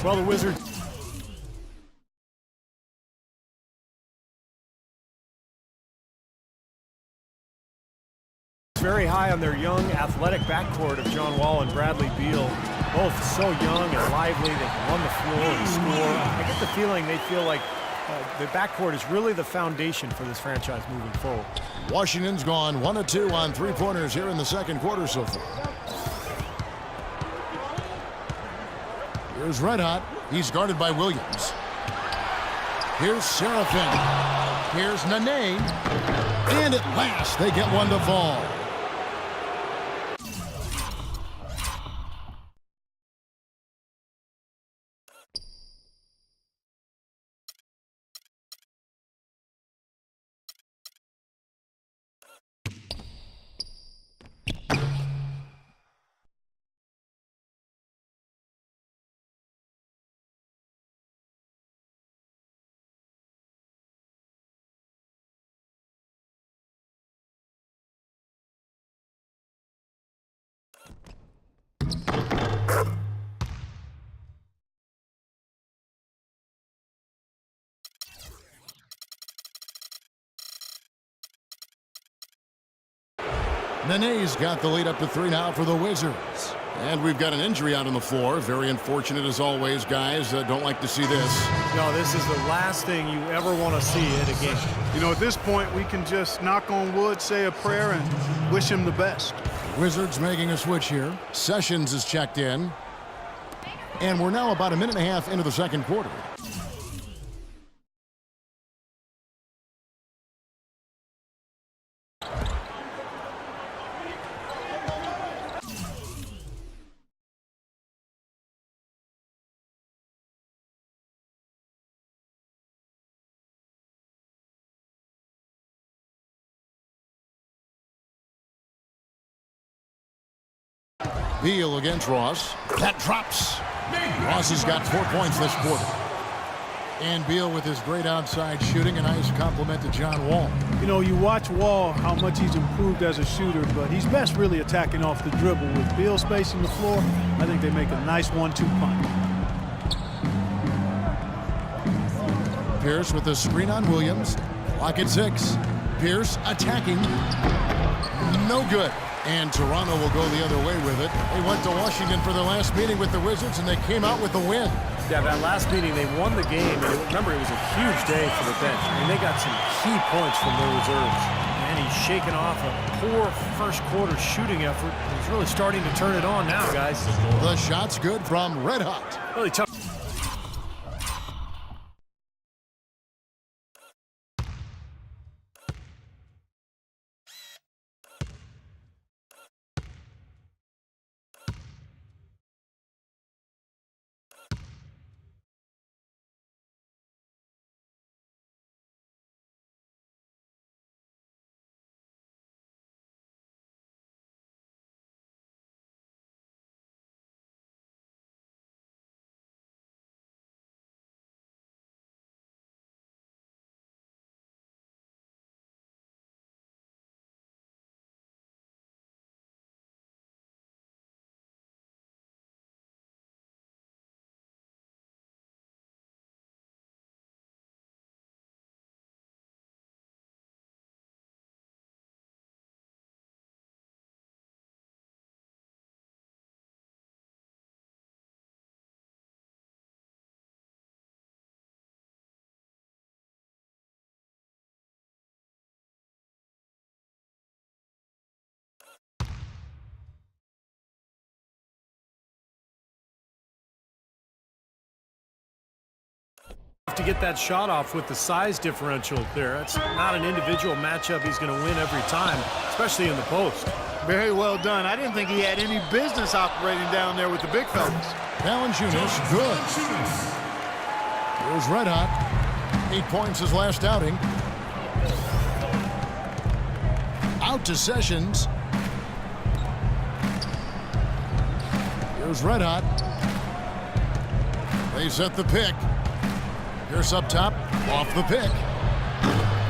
Well, the Wizards very high on their young, athletic backcourt of John Wall and Bradley Beal. Both so young and lively, they can run the floor and score. I get the feeling they feel like the backcourt is really the foundation for this franchise moving forward. Washington's gone 1 of 2 on three-pointers here in the second quarter so far. Here's Red Hot. He's guarded by Williams. Here's Serafin. Here's Nene. And at last, they get one to fall. Nene's got the lead up to 3 now for the Wizards. And we've got an injury out on the floor. Very unfortunate as always, guys. Don't like to see this. No, this is the last thing you ever want to see at a game. You know, at this point, we can just knock on wood, say a prayer, and wish him the best. Wizards making a switch here. Sessions is checked in. And we're now about a minute and a half into the second quarter. Beal against Ross. That drops. Ross has got 4 points this quarter. And Beal with his great outside shooting. A nice compliment to John Wall. You know, you watch Wall, how much he's improved as a shooter, but he's best really attacking off the dribble. With Beal spacing the floor, I think they make a nice 1-2 punch. Pierce with the screen on Williams. Clock at 6. Pierce attacking. No good. And Toronto will go the other way with it. They went to Washington for their last meeting with the Wizards, and they came out with the win. Yeah, that last meeting, they won the game. And remember, it was a huge day for the bench. I mean, they got some key points from their reserves. And he's shaking off a poor first quarter shooting effort. He's really starting to turn it on now, guys. The shot's good from Red Hot. Really tough. To get that shot off with the size differential there. It's not an individual matchup he's going to win every time, especially in the post. Very well done. I didn't think he had any business operating down there with the big fellas. Valanciunas, good. Here's Red Hot. 8 points his last outing. Out to Sessions. Here's Red Hot. They set the pick. Pierce up top, off the pick.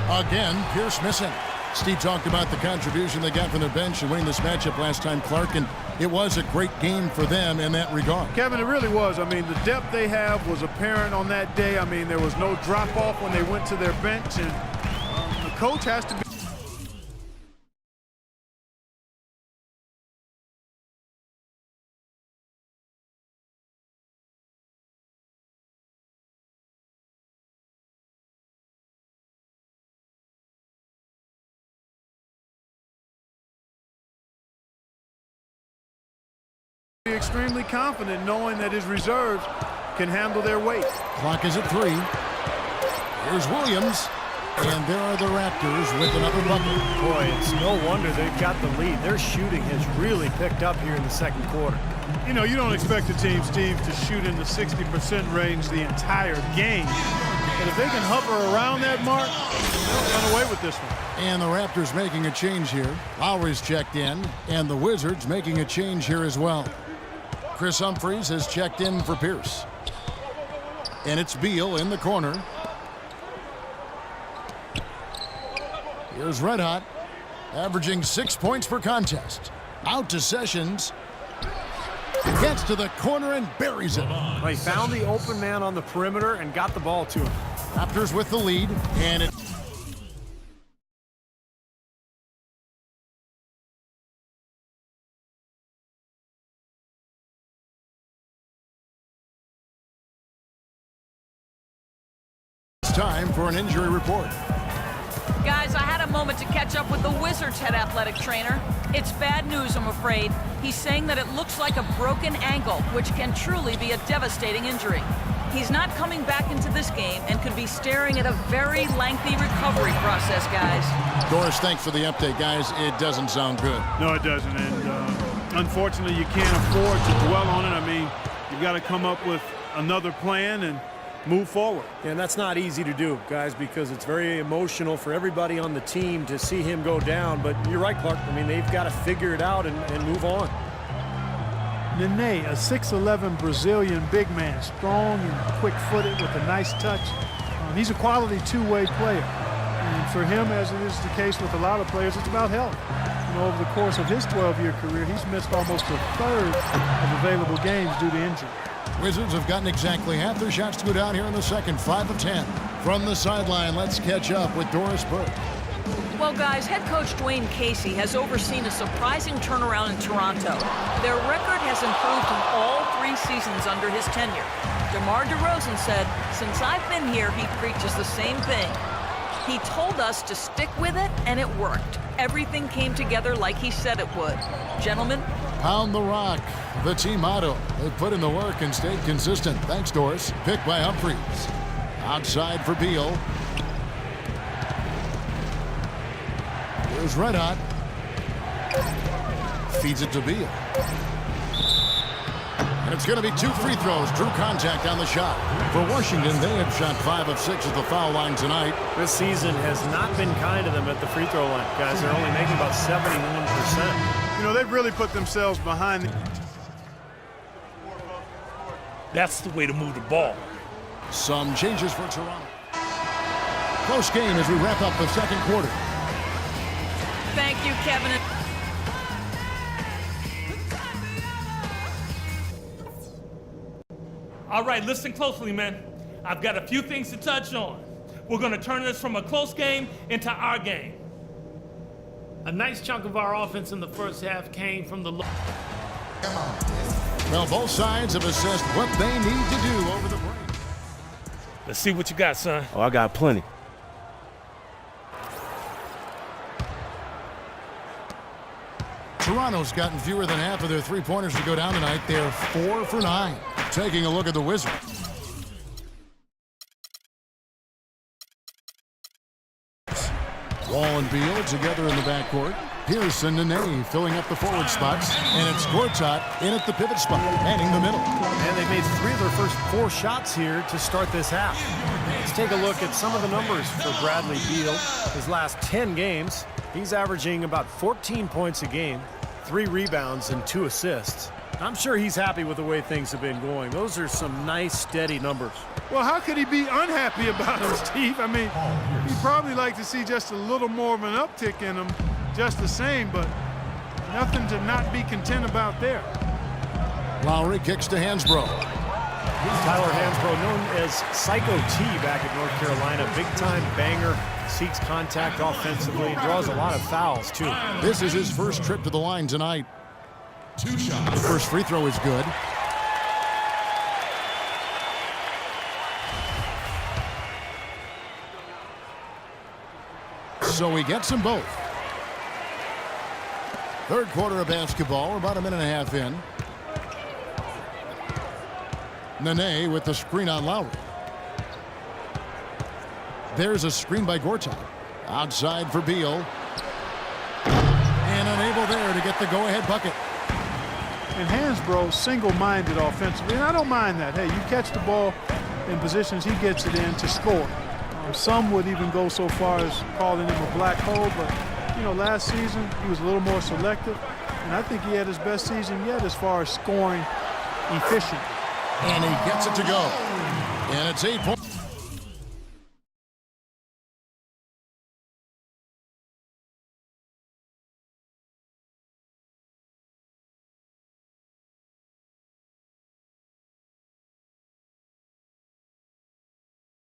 Again, Pierce missing. Steve talked about the contribution they got from their bench and winning this matchup last time, Clark, and It was a great game for them in that regard. Kevin, it really was. I mean, the depth they have was apparent on that day. I mean, there was no drop-off when they went to their bench, and the coach has to be extremely confident knowing that his reserves can handle their weight. Clock is at 3. Here's Williams. And there are the Raptors with another bucket. Boy, it's no wonder they've got the lead. Their shooting has really picked up here in the second quarter. You know, you don't expect a team, Steve, to shoot in the 60% range the entire game. But if they can hover around that mark, they'll run away with this one. And the Raptors making a change here. Lowry's checked in, and the Wizards making a change here as well. Chris Humphries has checked in for Pierce. And it's Beal in the corner. Here's Red Hot, averaging 6 points per contest. Out to Sessions. Gets to the corner and buries it. He found the open man on the perimeter and got the ball to him. Raptors with the lead, and it. It's time for an injury report. Guys, I had a moment to catch up with the Wizards head athletic trainer. It's bad news, I'm afraid. He's saying that it looks like a broken ankle, which can truly be a devastating injury. He's not coming back into this game and could be staring at a very lengthy recovery process, guys. Doris, thanks for the update, guys. It doesn't sound good. No, it doesn't. And unfortunately, you can't afford to dwell on it. I mean, you've got to come up with another plan and move forward. And that's not easy to do, guys, because it's very emotional for everybody on the team to see him go down. But you're right, Clark. I mean, they've got to figure it out and move on. Nene, a 6'11" Brazilian big man, strong and quick-footed with a nice touch. He's a quality two-way player. And for him, as it is the case with a lot of players, it's about health. You know, over the course of his 12-year career, he's missed almost a third of available games due to injury. Wizards have gotten exactly half their shots to go down here in the second, 5 of 10. From the sideline, let's catch up with Doris Burke. Well, guys, head coach Dwayne Casey has overseen a surprising turnaround in Toronto. Their record has improved in all 3 seasons under his tenure. DeMar DeRozan said, "Since I've been here, he preaches the same thing. He told us to stick with it, and it worked. Everything came together like he said it would. Gentlemen." Pound the rock, the team motto. They put in the work and stayed consistent. Thanks, Doris. Picked by Humphries. Outside for Beal. Here's Red Hot. Feeds it to Beal. And it's going to be 2 free throws. Drew contact on the shot. For Washington, they have shot 5 of 6 at the foul line tonight. This season has not been kind to them at the free throw line, guys. They're only making about 71%. You know, they've really put themselves behind the... That's the way to move the ball. Some changes for Toronto. Close game as we wrap up the second quarter. Thank you, Kevin. All right, listen closely, man. I've got a few things to touch on. We're going to turn this from a close game into our game. A nice chunk of our offense in the first half came from the... Well, both sides have assessed what they need to do over the break. Let's see what you got, son. Oh, I got plenty. Toronto's gotten fewer than half of their three-pointers to go down tonight. They're 4 for 9. Taking a look at the Wizards. Wall and Beal together in the backcourt. Pierce and Nene filling up the forward spots. And it's Gortat in at the pivot spot, manning the middle. And they've made 3 of their first 4 shots here to start this half. Let's take a look at some of the numbers for Bradley Beal. His last 10 games, he's averaging about 14 points a game, 3 rebounds and 2 assists. I'm sure he's happy with the way things have been going. Those are some nice, steady numbers. Well, how could he be unhappy about him, Steve? I mean, he'd probably like to see just a little more of an uptick in him, just the same, but Nothing to not be content about there. Lowry kicks to Hansbrough. Tyler Hansbrough, known as Psycho T back at North Carolina. Big-time banger, seeks contact offensively, draws a lot of fouls, too. This is his first trip to the line tonight. 2 shots. The first free throw is good. So he gets them both. Third quarter of basketball, we're about a minute and a half in. Nene with the screen on Lowry. There's a screen by Gortat. Outside for Beal. And unable there to get the go-ahead bucket. And Hansbrough single-minded offensively, and I don't mind that. Hey, you catch the ball in positions he gets it in to score. Some would even go so far as calling him a black hole, but, you know, last season he was a little more selective, and I think he had his best season yet as far as scoring efficient. And he gets it to go. And it's 8 points.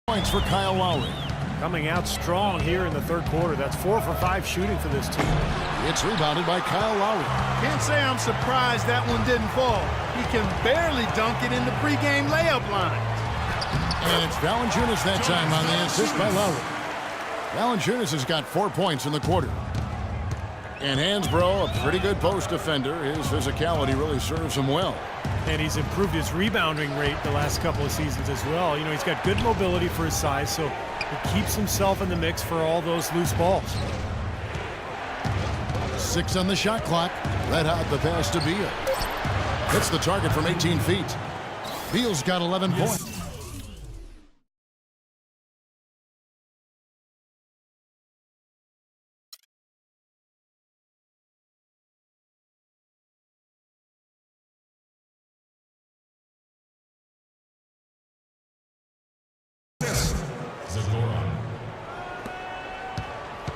Points for Kyle Lowry. Coming out strong here in the third quarter. That's 4 for 5 shooting for this team. It's rebounded by Kyle Lowry. Can't say I'm surprised that one didn't fall. He can barely dunk it in the pregame layup line. And it's Valanciunas that time on the assist by Lowry. Valanciunas has got 4 points in the quarter. And Hansbrough, a pretty good post defender. His physicality really serves him well. And he's improved his rebounding rate the last couple of seasons as well. You know, he's got good mobility for his size, so he keeps himself in the mix for all those loose balls. 6 on the shot clock. Red hot the pass to Beal. Hits the target from 18 feet. Beal's got 11 points.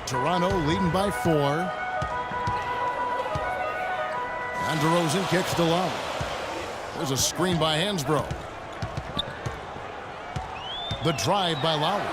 Toronto leading by 4. And DeRozan kicks to Lowry. There's a screen by Hansbrough. The drive by Lowry.